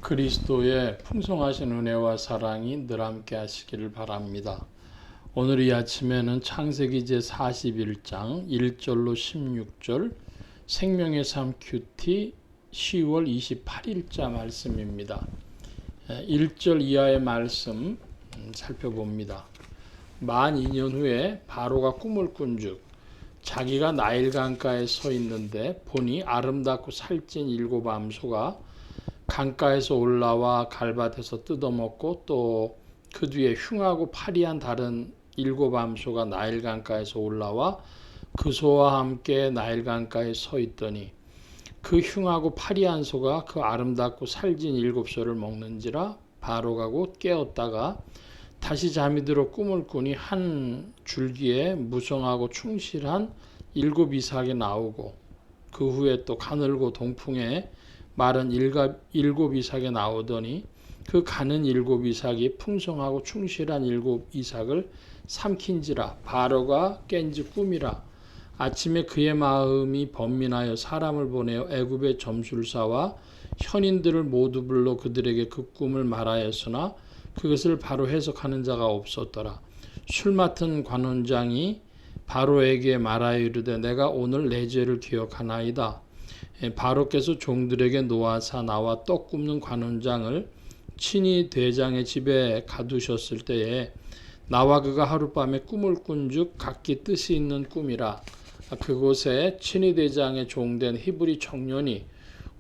그리스도의 풍성하신 은혜와 사랑이 늘 함께 하시기를 바랍니다. 오늘 이 아침에는 창세기 제41장 1절로 16절 생명의 삶 큐티 10월 28일자 말씀입니다. 1절 이하의 말씀 살펴봅니다. 만 2년 후에 바로가 꿈을 꾼즉 자기가 나일강가에 서 있는데 보니 아름답고 살찐 7 암소가 강가에서 올라와 갈밭에서 뜯어먹고 또 그 뒤에 흉하고 파리한 다른 7 암소가 나일강가에서 올라와 그 소와 함께 나일강가에 서 있더니 그 흉하고 파리한 소가 그 아름답고 살찐 7 소를 먹는지라 바로가 곧 깨었다가 다시 잠이 들어 꿈을 꾸니 한 줄기에 무성하고 충실한 7 이삭이 나오고 그 후에 또 가늘고 동풍에 마른 7 이삭이 나오더니 그 가는 7 이삭이 풍성하고 충실한 7 이삭을 삼킨지라 바로가 깬지 꿈이라. 아침에 그의 마음이 번민하여 사람을 보내어 애굽의 점술사와 현인들을 모두 불러 그들에게 그 꿈을 말하였으나 그것을 바로 해석하는 자가 없었더라. 술 맡은 관원장이 바로에게 말하여 이르되 내가 오늘 내 죄를 기억하나이다. 바로께서 종들에게 노하사 나와 떡 굽는 관원장을 친히 대장의 집에 가두셨을 때에 나와 그가 하룻밤에 꿈을 꾼즉 각기 뜻이 있는 꿈이라. 그곳에 친히 대장의 종된 히브리 청년이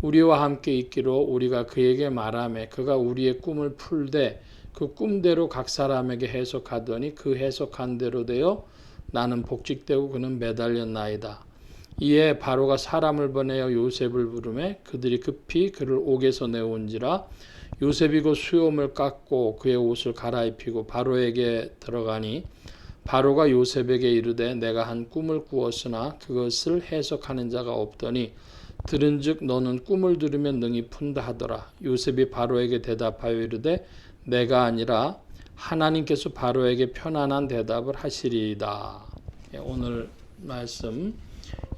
우리와 함께 있기로 우리가 그에게 말하매 그가 우리의 꿈을 풀되 그 꿈대로 각 사람에게 해석하더니 그 해석한 대로 되어 나는 복직되고 그는 매달렸나이다. 이에 바로가 사람을 보내어 요셉을 부르매 그들이 급히 그를 옥에서 내온지라. 요셉이 곧 수염을 깎고 그의 옷을 갈아입히고 바로에게 들어가니 바로가 요셉에게 이르되 내가 한 꿈을 꾸었으나 그것을 해석하는 자가 없더니 들은즉 너는 꿈을 들으면 능히 푼다 하더라. 요셉이 바로에게 대답하여 이르되 내가 아니라 하나님께서 바로에게 편안한 대답을 하시리이다. 오늘 말씀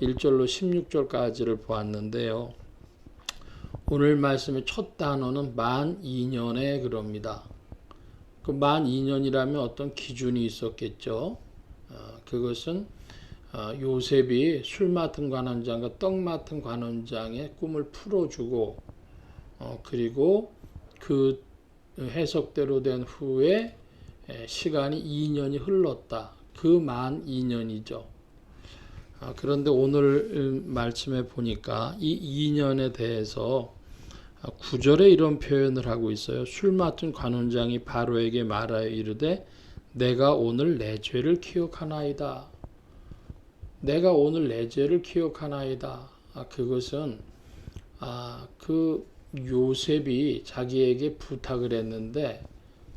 1절로 16절까지를 보았는데요. 오늘 말씀의 첫 단어는 만 2년에 그럽니다. 그 만 2년이라면 어떤 기준이 있었겠죠. 그것은 요셉이 술 맡은 관원장과 떡 맡은 관원장의 꿈을 풀어주고 그리고 그 해석대로 된 후에 시간이 2년이 흘렀다. 그 만 2년이죠. 그런데 오늘 말씀에 보니까 이 2년에 대해서 9절에 이런 표현을 하고 있어요. 술 맡은 관원장이 바로에게 말하여 이르되 내가 오늘 내 죄를 기억하나이다. 내가 오늘 내 죄를 기억하나이다. 그것은 그 요셉이 자기에게 부탁을 했는데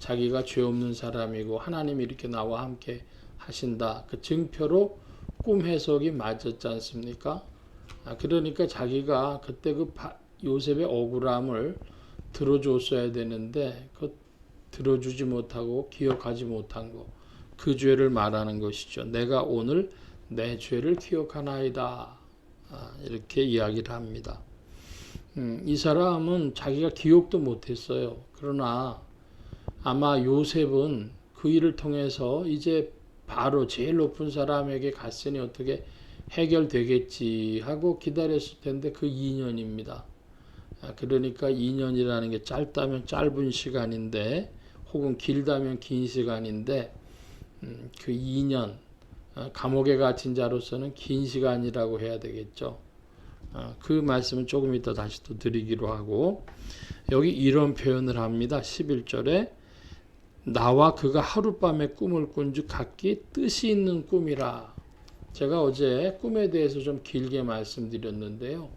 자기가 죄 없는 사람이고 하나님이 이렇게 나와 함께 하신다. 그 증표로 꿈 해석이 맞았지 않습니까? 그러니까 자기가 그때 그 요셉의 억울함을 들어줬어야 되는데 그 들어주지 못하고 기억하지 못한 거, 그 죄를 말하는 것이죠. 내가 오늘 내 죄를 기억하나이다. 이렇게 이야기를 합니다. 이 사람은 자기가 기억도 못했어요. 그러나 아마 요셉은 그 일을 통해서 이제 바로 제일 높은 사람에게 갔으니 어떻게 해결되겠지 하고 기다렸을 텐데 그 2년입니다. 그러니까 2년이라는 게 짧다면 짧은 시간인데 혹은 길다면 긴 시간인데 그 2년 감옥에 갇힌 자로서는 긴 시간이라고 해야 되겠죠. 그 말씀은 조금 이따 다시 또 드리기로 하고 여기 이런 표현을 합니다. 11절에 나와 그가 하룻밤에 꿈을 꾼즉 각기 뜻이 있는 꿈이라. 제가 어제 꿈에 대해서 좀 길게 말씀드렸는데요.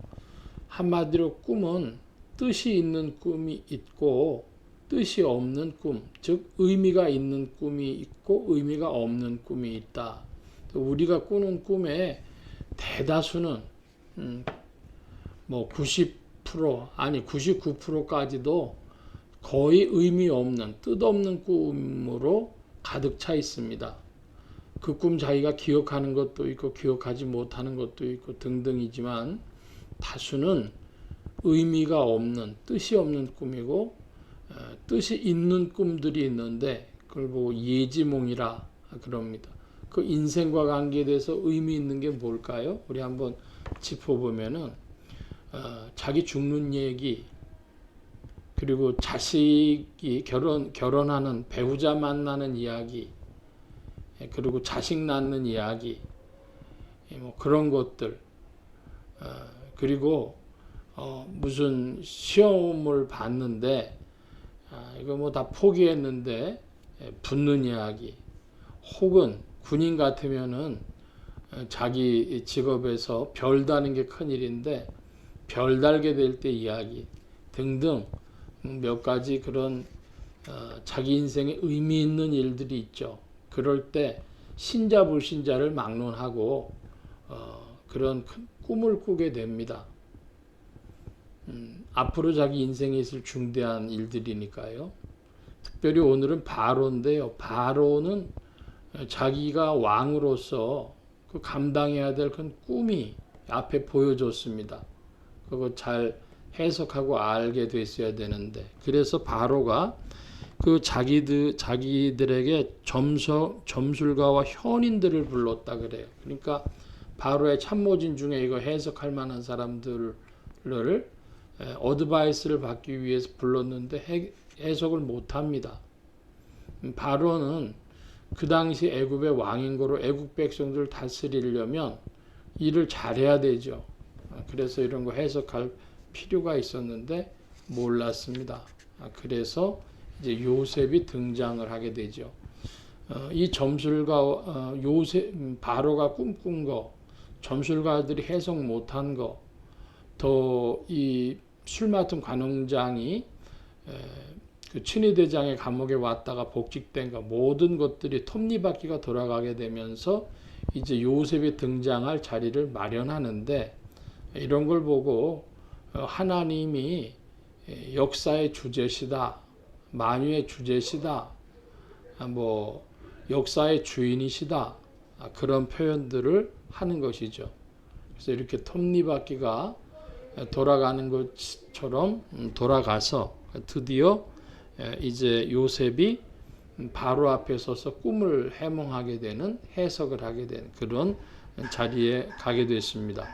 한마디로 꿈은 뜻이 있는 꿈이 있고 뜻이 없는 꿈, 즉 의미가 있는 꿈이 있고 의미가 없는 꿈이 있다. 우리가 꾸는 꿈의 대다수는 90% 아니 99%까지도 거의 의미 없는 뜻없는 꿈으로 가득 차 있습니다. 그 꿈 자기가 기억하는 것도 있고 기억하지 못하는 것도 있고 등등이지만 다수는 의미가 없는, 뜻이 없는 꿈이고 뜻이 있는 꿈들이 있는데 그걸 보고 예지몽이라 그럽니다. 그 인생과 관계돼서 의미 있는 게 뭘까요? 우리 한번 짚어보면은 자기 죽는 얘기, 그리고 자식이 결혼하는 배우자 만나는 이야기, 그리고 자식 낳는 이야기, 뭐 그런 것들, 그리고 무슨 시험을 봤는데 이거 뭐 다 포기했는데 붙는 이야기, 혹은 군인 같으면은 자기 직업에서 별 다는 게 큰일인데 별 달게 될 때 이야기 등등 몇 가지 그런 자기 인생에 의미 있는 일들이 있죠. 그럴 때 신자 불신자를 막론하고 그런 큰 꿈을 꾸게 됩니다. 앞으로 자기 인생에 있을 중대한 일들이니까요. 특별히 오늘은 바로인데요. 바로는 자기가 왕으로서 그 감당해야 될 큰 꿈이 앞에 보여줬습니다. 그거 잘 해석하고 알게 됐어야 되는데, 그래서 바로가 그 자기들에게 점술가와 현인들을 불렀다 그래요. 그러니까 바로의 참모진 중에 이거 해석할 만한 사람들을 어드바이스를 받기 위해서 불렀는데 해석을 못합니다. 바로는 그 당시 애굽의 왕인 거로 애굽 백성들을 다스리려면 일을 잘해야 되죠. 그래서 이런 거 해석할 필요가 있었는데 몰랐습니다. 그래서 이제 요셉이 등장을 하게 되죠. 이 점술가 바로가 꿈꾼 거, 점술가들이 해석 못한 거, 더 이 술 맡은 관원장이 그 춘희대장의 감옥에 왔다가 복직된 거, 모든 것들이 톱니바퀴가 돌아가게 되면서 이제 요셉이 등장할 자리를 마련하는데, 이런 걸 보고 하나님이 역사의 주제시다, 만유의 주제시다, 뭐 역사의 주인이시다, 그런 표현들을 하는 것이죠. 그래서 이렇게 톱니바퀴가 돌아가는 것처럼 돌아가서 드디어 이제 요셉이 바로 앞에 서서 꿈을 해몽하게 되는, 해석을 하게 되는 그런 자리에 가게 됐습니다.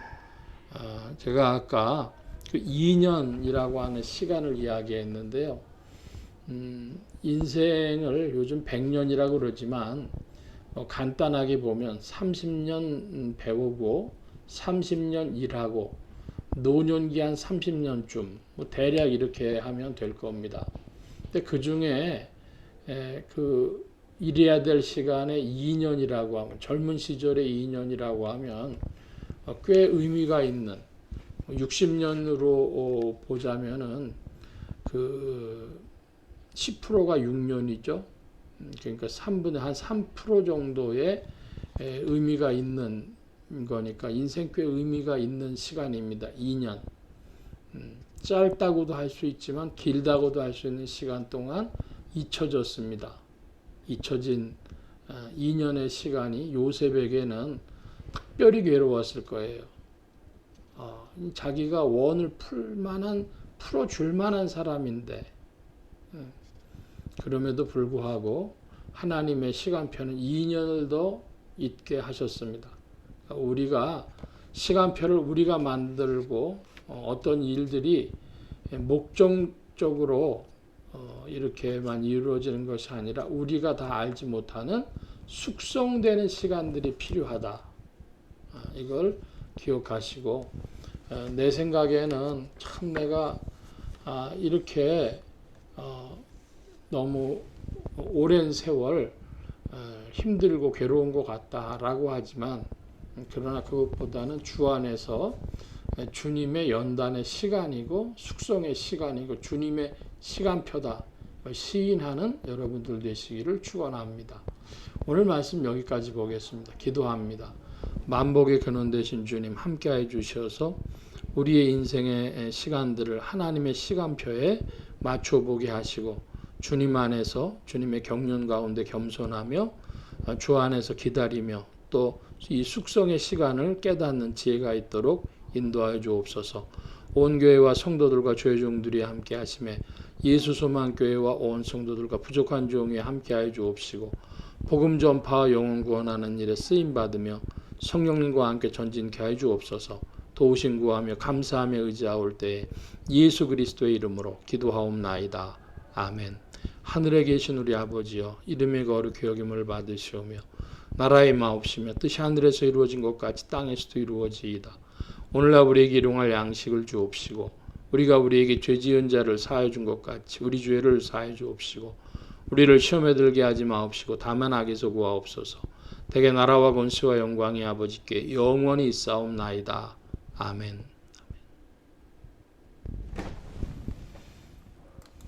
제가 아까 그 2년이라고 하는 시간을 이야기했는데요. 인생을 요즘 100년이라고 그러지만 간단하게 보면 30년 배우고 30년 일하고 노년기 한 30년쯤 뭐 대략 이렇게 하면 될 겁니다. 근데 그 중에 그 일해야 될 시간에 2년이라고 하면, 젊은 시절에 2년이라고 하면 꽤 의미가 있는, 60년으로 보자면은 그 10%가 6년이죠. 그러니까 3분의 한 3% 정도의 의미가 있는 거니까 인생 꽤 의미가 있는 시간입니다. 2년. 짧다고도 할 수 있지만 길다고도 할 수 있는 시간 동안 잊혀졌습니다. 잊혀진 2년의 시간이 요셉에게는 특별히 괴로웠을 거예요. 자기가 원을 풀어줄 만한 사람인데, 그럼에도 불구하고 하나님의 시간표는 2년을 더 있게 하셨습니다. 우리가 시간표를 우리가 만들고 어떤 일들이 목적적으로 이렇게만 이루어지는 것이 아니라 우리가 다 알지 못하는 숙성되는 시간들이 필요하다. 이걸 기억하시고, 내 생각에는 참 내가 이렇게 너무 오랜 세월 힘들고 괴로운 것 같다라고 하지만, 그러나 그것보다는 주 안에서 주님의 연단의 시간이고 숙성의 시간이고 주님의 시간표다 시인하는 여러분들 되시기를 축원합니다. 오늘 말씀 여기까지 보겠습니다. 기도합니다. 만복의 근원 되신 주님 함께해 주셔서 우리의 인생의 시간들을 하나님의 시간표에 맞춰보게 하시고, 주님 안에서 주님의 경륜 가운데 겸손하며 주 안에서 기다리며 또 이 숙성의 시간을 깨닫는 지혜가 있도록 인도하여 주옵소서. 온 교회와 성도들과 주의 종들이 함께 하심에 예수 소망 교회와 온 성도들과 부족한 종에 함께하여 주옵시고 복음 전파와 영혼 구원하는 일에 쓰임 받으며 성령님과 함께 전진케 하여 주옵소서. 도우심 구하며 감사하며 의지하올 때에 예수 그리스도의 이름으로 기도하옵나이다. 아멘. 하늘에 계신 우리 아버지여, 이름의 거룩히 여김을 받으시오며 나라의 마옵시며 뜻이 하늘에서 이루어진 것 같이 땅에서도 이루어지이다. 오늘날 우리에게 일용할 양식을 주옵시고 우리가 우리에게 죄 지은 자를 사하여 준 것 같이 우리 죄를 사하여 주옵시고 우리를 시험에 들게 하지 마옵시고 다만 악에서 구하옵소서. 대개 나라와 권세와 영광이 아버지께 영원히 있사옵나이다. 아멘.